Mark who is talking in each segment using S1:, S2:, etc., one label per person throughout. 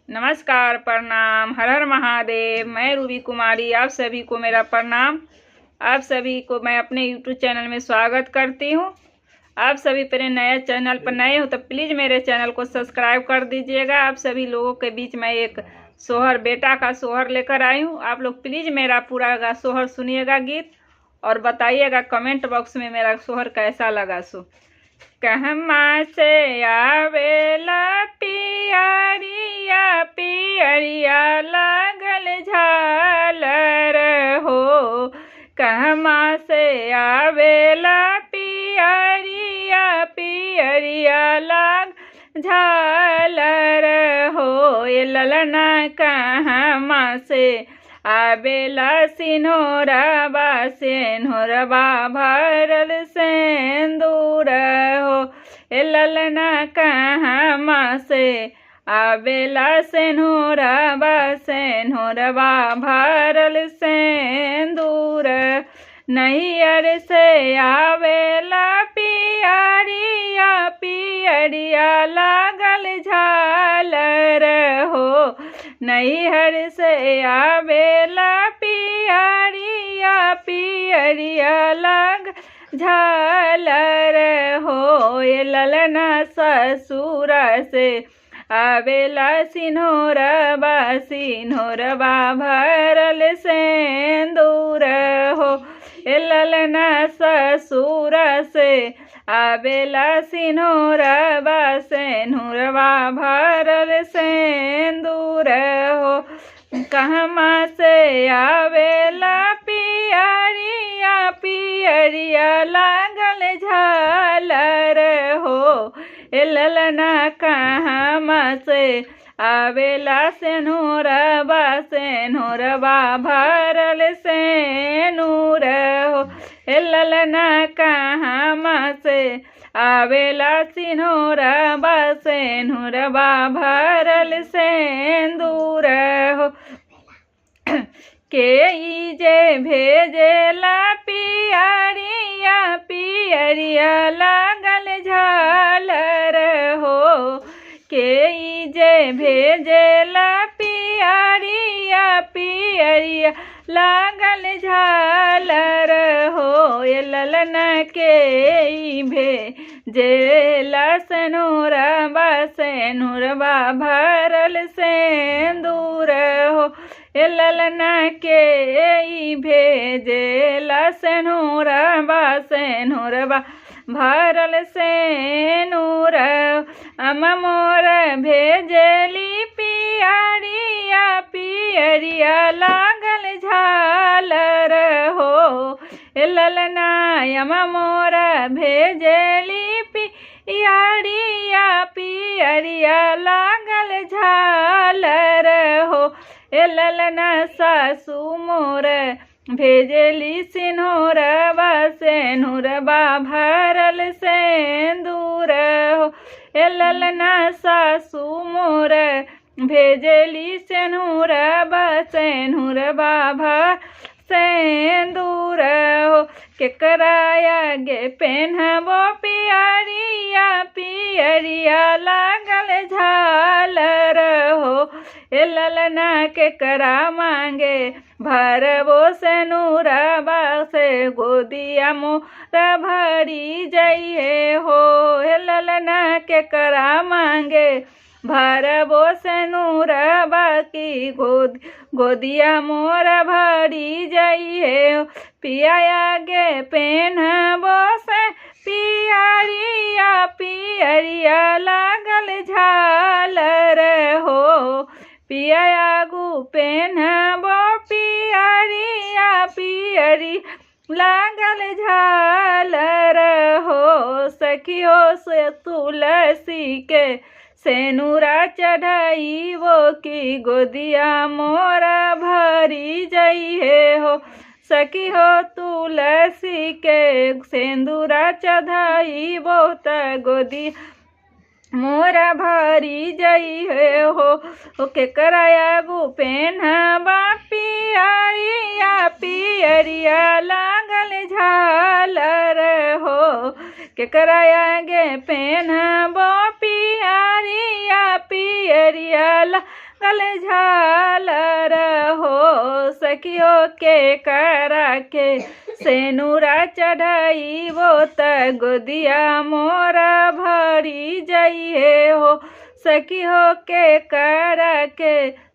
S1: नमस्कार, प्रणाम, हर हर महादेव। मैं रूबी कुमारी, आप सभी को मेरा प्रणाम। आप सभी को मैं अपने यूट्यूब चैनल में स्वागत करती हूँ। आप सभी मेरे नए चैनल पर नए हो तो प्लीज़ मेरे चैनल को सब्सक्राइब कर दीजिएगा। आप सभी लोगों के बीच में एक सोहर, बेटा का सोहर लेकर आई हूँ। आप लोग प्लीज़ मेरा पूरा सोहर सुनिएगा गीत और बताइएगा कमेंट बॉक्स में मेरा सोहर कैसा लगा। कहमा से आवेला पियरिया पियरिया लागल झालर हो। कहमा से आवेला पियरिया पियरिया लाग झालर हो। ये ललना कहमा से आवेला सिन्होरबा सिन्होरबा भरल सेंदूर हो। ए ललना कहमा से आवेला सिन्होरबा सिन्होरबा भरल सेंदूर। नैहर से आवेला पियरिया पियरिया लागल झालर हो। नैहर से आवेला पियरिया पियरिया लाग झालर हो। ये ललना ससुर से आवेला सिन्होरबा सिन्होरबा भरल सेंदूर हो। ए ललना ससुर से आवेला सिन्होरबा सिन्होरबा भरल सेंदूर हो। कहमा से आवेला पियरिया पियरिया लागल झालर हो। ए ललना कहमा से आवेला सिन्होरबा सिन्होरबा भरल सेंदूर हो। ए ललना कहमा से आवेला सिन्होरबा सिन्होरबा भरल सेंदूर हो। के जे भेजेला पियरिया पियरिया लागल झालर हो। के जे भेजेला पियरिया पियरिया लागल झालर हो। ये ललना के भेजेला सिन्होरबा सिन्होरबा भरल सेंदूर हो। ए ललना के भेजेला सिन्होरबा सिन्होरबा भरल सेंदूर। अम्मा मोर भेजेली पियरिया पियरिया लागल झालर हो। ए ललना अम्मा मोर भेजेली पियरिया पियरिया लागल झालर हो। ए ललना सासू मोर भेजेली सिन्होरबा सिन्होरबा भरल सेंदूर हो। ए ललना सासू मोर भेजेली सिन्होरबा सिन्होरबा भरल सेंदूर हो। केकरा आगे पेन्हबो पियरिया पियरिया लागल झालर हो। ए ललना केकरा मांगे भरबो सिन्होरबा से गोदिया मोर भरी जइहे हो। ए ललना केकरा मांगे भरबो सिन्होरबा की गोदिया मोर भरी जइहे हो। पिया आगे पेन्हबो से पियरिया पियरिया लागल झालर हो। पिया आगू पेन्हबो पियरिया पियरी लागल झालर हो। सखियो से तुलसी के सेनुरा चढ़ाई वो की गोदिया मोरा भरी जइहे हो। सखी हो तुलसी के सेंदूरा चढ़ाई वो त गोदी मोरा भरी जइहे हो। केकरा आगू पेन्हबा पियरिया पियरिया लागल झालर हो। केकरा आगे पेन्हबो पियरिया पियरिया गल झालर हो सखियों के करा के सेनुरा चढ़ाई वो त गोदिया मोरा भरी जाइए हो सखियों के करा के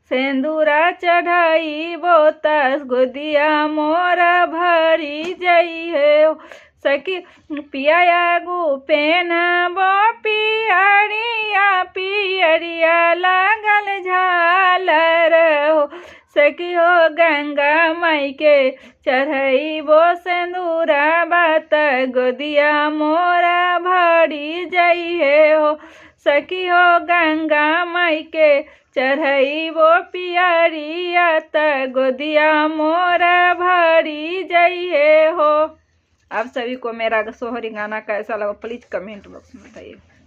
S1: सेंदूरा चढ़ाई वो त गोदिया मोरा भरी जाइए हो सखी पिया गो पेनबो पियरिया पियरिया लागल झालर हो सखी हो गंगा माई के चढ़ैबो सिंदूरा बात गोदिया मोरा भरी जाइए हो सखी हो गंगा माई के चढ़ैबो पियरिया त गोदिया मोरा भरी जाइए हो। आप सभी को मेरा सोहरी गाना कैसा लगा प्लीज़ कमेंट बॉक्स में बताइए।